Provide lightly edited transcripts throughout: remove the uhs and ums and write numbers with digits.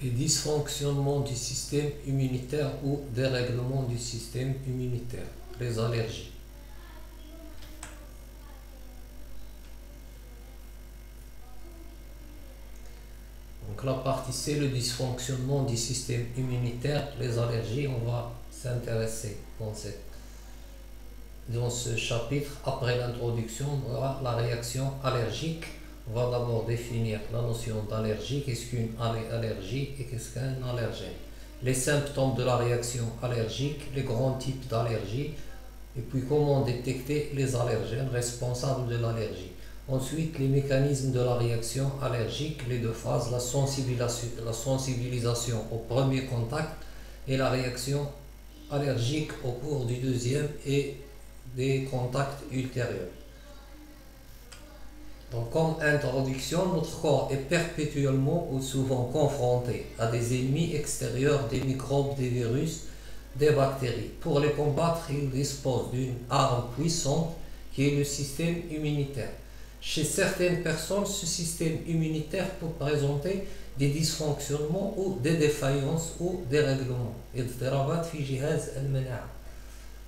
et dysfonctionnement du système immunitaire ou dérèglement du système immunitaire, les allergies. Donc la partie C, le dysfonctionnement du système immunitaire, les allergies, on va s'intéresser dans ce chapitre. Après l'introduction, on aura la réaction allergique. On va d'abord définir la notion d'allergie, qu'est-ce qu'une allergie et qu'est-ce qu'un allergène. Les symptômes de la réaction allergique, les grands types d'allergies, et puis comment détecter les allergènes responsables de l'allergie. Ensuite, les mécanismes de la réaction allergique, les deux phases, la sensibilisation au premier contact et la réaction allergique au cours du deuxième et des contacts ultérieurs. Donc, comme introduction, notre corps est perpétuellement ou souvent confronté à des ennemis extérieurs, des microbes, des virus, des bactéries. Pour les combattre, il dispose d'une arme puissante qui est le système immunitaire. Chez certaines personnes, ce système immunitaire peut présenter des dysfonctionnements ou des défaillances ou des règlements.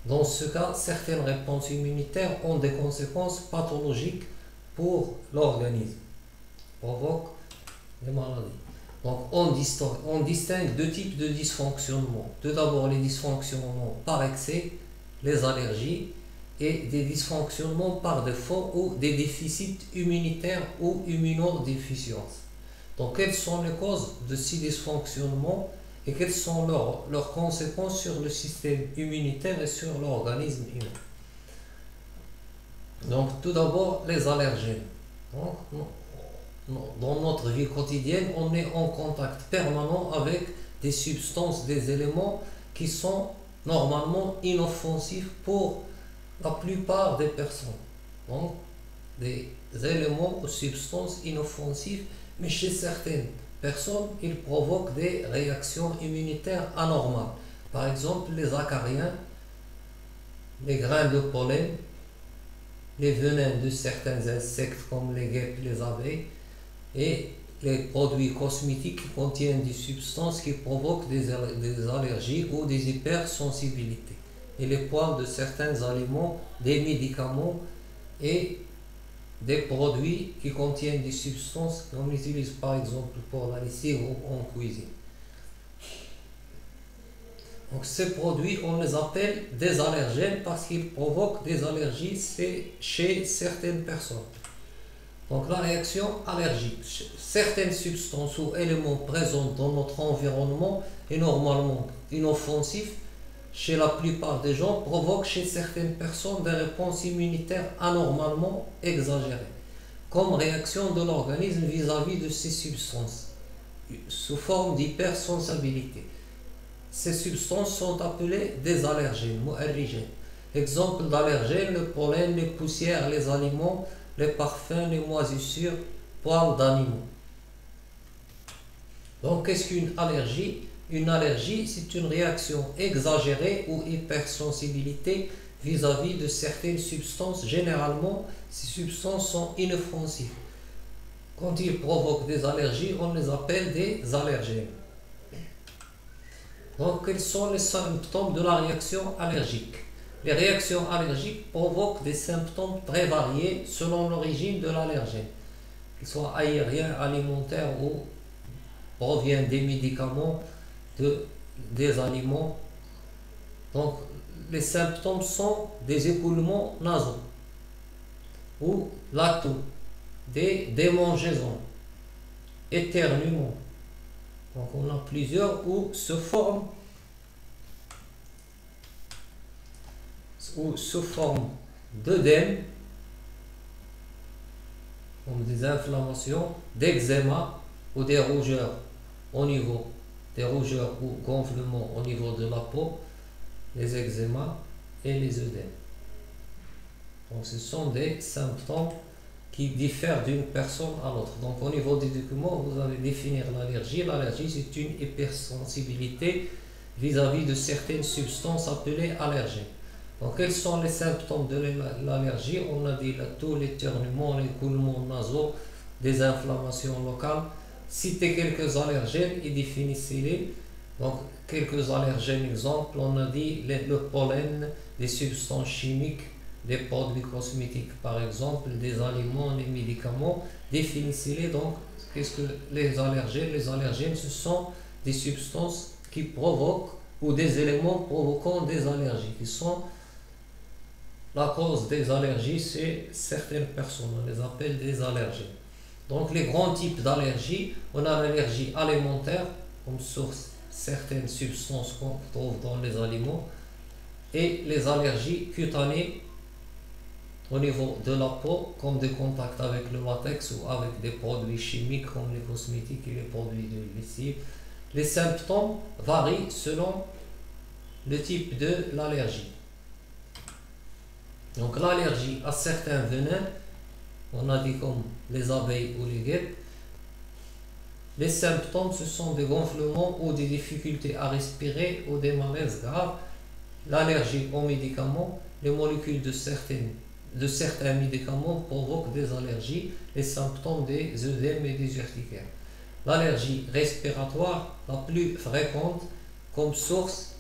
Dans ce cas, certaines réponses immunitaires ont des conséquences pathologiques pour l'organisme, provoquent des maladies. Donc on distingue deux types de dysfonctionnements. Tout d'abord les dysfonctionnements par excès, les allergies, et des dysfonctionnements par défaut ou des déficits immunitaires ou immunodéficience. Donc quelles sont les causes de ces dysfonctionnements et quelles sont leurs conséquences sur le système immunitaire et sur l'organisme humain. Donc tout d'abord les allergènes. Donc, dans notre vie quotidienne, on est en contact permanent avec des substances, des éléments qui sont normalement inoffensifs pour la plupart des personnes. Donc des éléments ou substances inoffensives, mais chez certaines personnes, ils provoquent des réactions immunitaires anormales. Par exemple, les acariens, les grains de pollen, les venins de certains insectes comme les guêpes, les abeilles, et les produits cosmétiques qui contiennent des substances qui provoquent des allergies ou des hypersensibilités. Et les poils de certains aliments, des médicaments et des produits qui contiennent des substances qu'on utilise par exemple pour la lessive ou en cuisine. Donc ces produits, on les appelle des allergènes parce qu'ils provoquent des allergies chez certaines personnes. Donc la réaction allergique, certaines substances ou éléments présents dans notre environnement et normalement inoffensifs chez la plupart des gens provoquent chez certaines personnes des réponses immunitaires anormalement exagérées, comme réaction de l'organisme vis-à-vis de ces substances, sous forme d'hypersensibilité. Ces substances sont appelées des allergènes, mu'arrigènes. Exemple d'allergènes, le pollen, les poussières, les aliments, les parfums, les moisissures, poils d'animaux. Donc qu'est-ce qu'une allergie? Une allergie, c'est une réaction exagérée ou hypersensibilité vis-à-vis de certaines substances. Généralement, ces substances sont inoffensives. Quand ils provoquent des allergies, on les appelle des allergènes. Donc, quels sont les symptômes de la réaction allergique? Les réactions allergiques provoquent des symptômes très variés selon l'origine de l'allergène, qu'ils soient aériens, alimentaires ou proviennent des médicaments, des aliments. Donc les symptômes sont des écoulements nasaux ou la toux, des démangeaisons, éternuements. Donc on a plusieurs où se forment d'œdème, comme des inflammations, d'eczéma ou des rougeurs au niveau des rougeurs ou gonflements au niveau de la peau, les eczémas et les œdèmes. Donc ce sont des symptômes qui diffèrent d'une personne à l'autre. Donc au niveau des documents, vous allez définir l'allergie. L'allergie, c'est une hypersensibilité vis-à-vis de certaines substances appelées allergènes. Donc quels sont les symptômes de l'allergie? On a dit la toux, l'éternuement, les écoulements nasaux, des inflammations locales, citer quelques allergènes et définissez-les. Donc, quelques allergènes, exemple, on a dit le pollen, des substances chimiques, des produits cosmétiques par exemple, des aliments, des médicaments. Définissez-les. Donc, qu'est-ce que les allergènes? Les allergènes, ce sont des substances qui provoquent ou des éléments provoquant des allergies, qui sont la cause des allergies chez certaines personnes. On les appelle des allergènes. Donc, les grands types d'allergies, on a l'allergie alimentaire, comme sur certaines substances qu'on trouve dans les aliments, et les allergies cutanées au niveau de la peau, comme des contacts avec le latex ou avec des produits chimiques comme les cosmétiques et les produits de lessive. Les symptômes varient selon le type de l'allergie. Donc l'allergie à certains venins, on a dit comme les abeilles ou les guêpes, les symptômes ce sont des gonflements ou des difficultés à respirer ou des malaises graves. L'allergie aux médicaments, les molécules de certains médicaments provoquent des allergies, les symptômes des œdèmes et des urticaires. L'allergie respiratoire, la plus fréquente comme source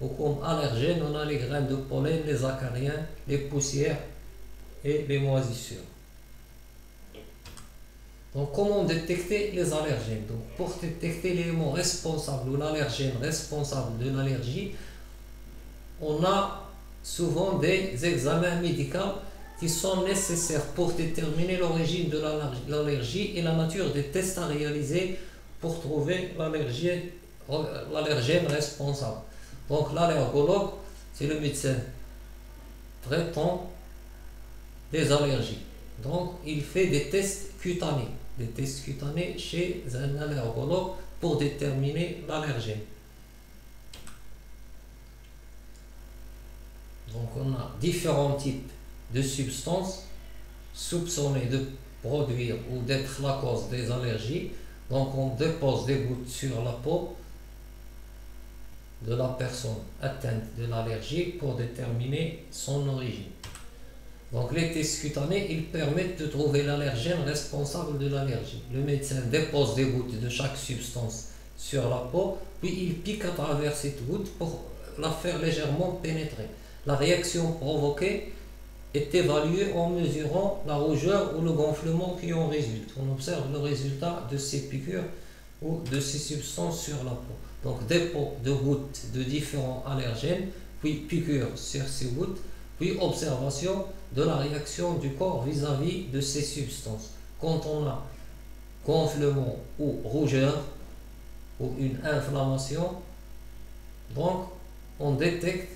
ou comme allergène, on a les graines de pollen, les acariens, les poussières et les moisissures. Donc, comment détecter les allergènes? Donc, pour détecter l'élément responsable ou l'allergène responsable de l'allergie, on a souvent des examens médicaux qui sont nécessaires pour déterminer l'origine de l'allergie et la nature des tests à réaliser pour trouver l'allergène responsable. Donc l'allergologue, c'est le médecin traitant des allergies. Donc il fait des tests cutanés chez un allergologue pour déterminer l'allergène. Donc on a différents types de substances soupçonnées de produire ou d'être la cause des allergies. Donc on dépose des gouttes sur la peau de la personne atteinte de l'allergie pour déterminer son origine. Donc les tests cutanés, ils permettent de trouver l'allergène responsable de l'allergie. Le médecin dépose des gouttes de chaque substance sur la peau, puis il pique à travers cette goutte pour la faire légèrement pénétrer. La réaction provoquée est évaluée en mesurant la rougeur ou le gonflement qui en résulte. On observe le résultat de ces piqûres ou de ces substances sur la peau. Donc dépôt de gouttes de différents allergènes, puis piqûre sur ces gouttes, puis observation de la réaction du corps vis-à-vis de ces substances. Quand on a gonflement ou rougeur ou une inflammation, donc on détecte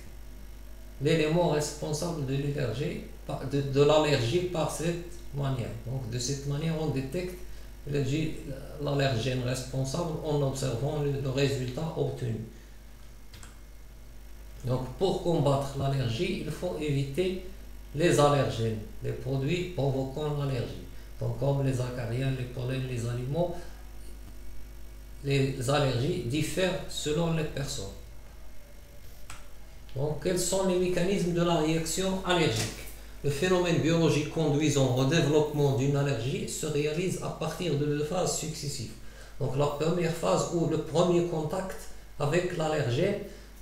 l'élément responsable de l'allergie par cette manière. Donc de cette manière on détecte l'allergène responsable en observant le résultat obtenu. Donc pour combattre l'allergie, il faut éviter les allergènes, les produits provoquant l'allergie. Donc comme les acariens, les pollens, les aliments, les allergies diffèrent selon les personnes. Donc quels sont les mécanismes de la réaction allergique? Le phénomène biologique conduisant au développement d'une allergie se réalise à partir de 2 phases successives. Donc la première phase ou le premier contact avec l'allergène,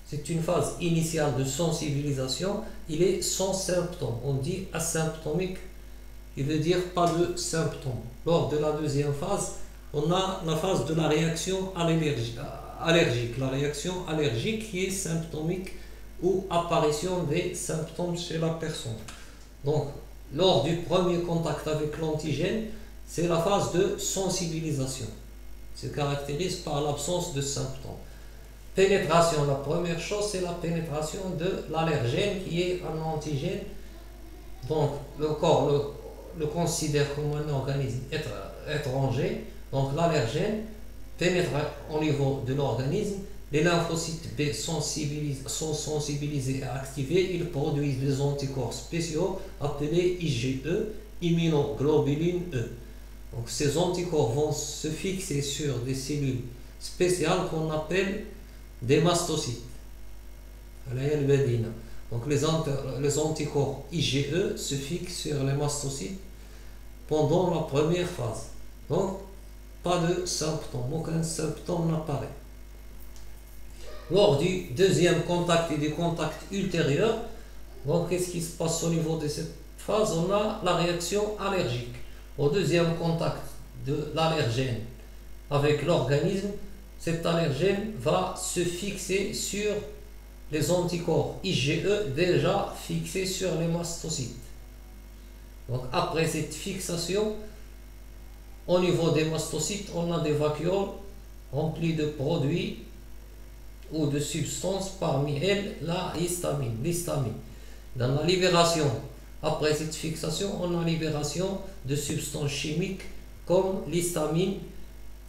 c'est une phase initiale de sensibilisation. Il est sans symptômes. On dit asymptomique, il veut dire pas de symptômes. Lors de la deuxième phase, on a la phase de la réaction allergique. La réaction allergique qui est symptomique ou apparition des symptômes chez la personne. Donc, lors du premier contact avec l'antigène, c'est la phase de sensibilisation. Se caractérise par l'absence de symptômes. Pénétration, la première chose, c'est la pénétration de l'allergène qui est un antigène. Donc, le corps le considère comme un organisme étranger. Donc, l'allergène pénètre au niveau de l'organisme. Les lymphocytes B sont sensibilisés et activés. Ils produisent des anticorps spéciaux appelés IgE, immunoglobulines E. Donc ces anticorps vont se fixer sur des cellules spéciales qu'on appelle des mastocytes. Donc les anticorps IgE se fixent sur les mastocytes pendant la première phase. Donc pas de symptômes, aucun symptôme n'apparaît. Lors du deuxième contact et du contact ultérieur, donc qu'est-ce qui se passe au niveau de cette phase? On a la réaction allergique. Au deuxième contact de l'allergène avec l'organisme, cet allergène va se fixer sur les anticorps IgE déjà fixés sur les mastocytes. Donc après cette fixation, au niveau des mastocytes, on a des vacuoles remplies de produits ou de substances, parmi elles l'histamine. Dans la libération, après cette fixation, on a libération de substances chimiques comme l'histamine,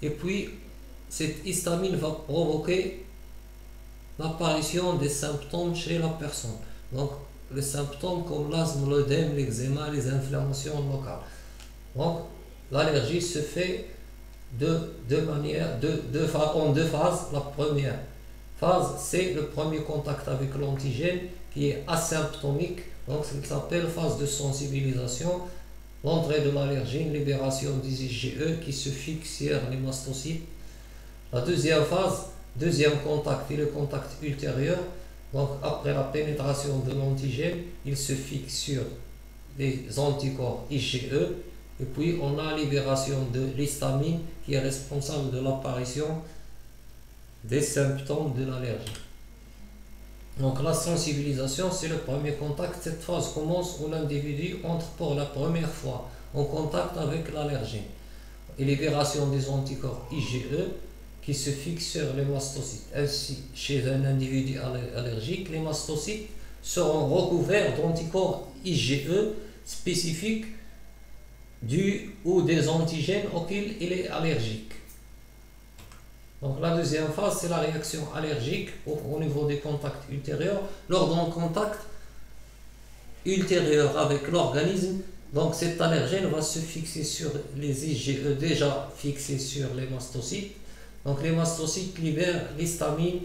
et puis cette histamine va provoquer l'apparition des symptômes chez la personne. Donc les symptômes comme l'asthme, l'œdème, l'eczéma, les inflammations locales. Donc l'allergie se fait en deux phases. La première phase, c'est le premier contact avec l'antigène qui est asymptomique, donc ce qui s'appelle phase de sensibilisation. L'entrée de l'allergène, libération des IgE qui se fixe sur les mastocytes. La deuxième phase, deuxième contact et le contact ultérieur, donc après la pénétration de l'antigène, il se fixe sur les anticorps IgE, et puis on a libération de l'histamine qui est responsable de l'apparition des symptômes de l'allergie. Donc la sensibilisation, c'est le premier contact. Cette phase commence où l'individu entre pour la première fois en contact avec l'allergène. Et libération des anticorps IgE qui se fixent sur les mastocytes. Ainsi, chez un individu allergique, les mastocytes seront recouverts d'anticorps IgE spécifiques du ou des antigènes auxquels il est allergique. Donc la deuxième phase, c'est la réaction allergique au niveau des contacts ultérieurs. Lors d'un contact ultérieur avec l'organisme, donc cet allergène va se fixer sur les IgE déjà fixés sur les mastocytes. Donc les mastocytes libèrent l'histamine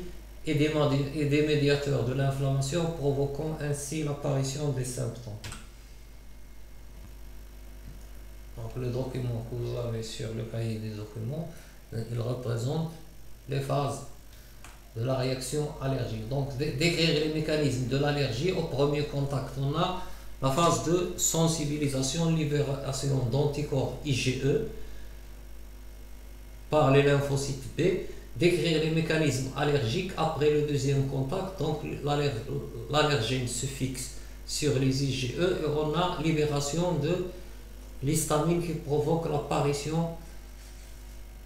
et des médiateurs de l'inflammation, provoquant ainsi l'apparition des symptômes. Donc le document que vous avez sur le cahier des documents, il représente les phases de la réaction allergique. Donc décrire les mécanismes de l'allergie. Au premier contact, on a la phase de sensibilisation, libération d'anticorps IgE par les lymphocytes B. Décrire les mécanismes allergiques après le deuxième contact. Donc l'allergène se fixe sur les IgE et on a libération de l'histamine qui provoque l'apparition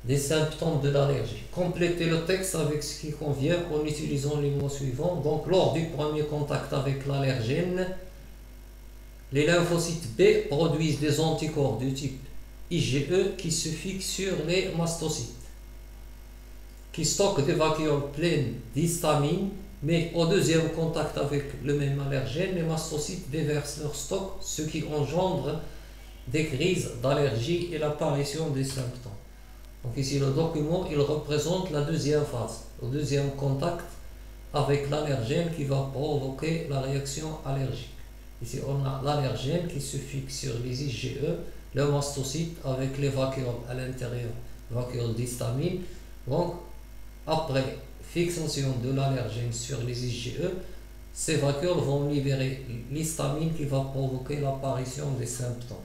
des symptômes de l'allergie. Complétez le texte avec ce qui convient en utilisant les mots suivants. Donc lors du premier contact avec l'allergène, les lymphocytes B produisent des anticorps du type IgE qui se fixent sur les mastocytes, qui stockent des vacuoles pleines d'histamine, mais au deuxième contact avec le même allergène, les mastocytes déversent leur stock, ce qui engendre des crises d'allergie et l'apparition des symptômes. Donc ici le document, il représente la deuxième phase, le deuxième contact avec l'allergène qui va provoquer la réaction allergique. Ici on a l'allergène qui se fixe sur les IgE, le mastocyte avec les vacuoles à l'intérieur, vacuoles d'histamine. Donc après fixation de l'allergène sur les IgE, ces vacuoles vont libérer l'histamine qui va provoquer l'apparition des symptômes.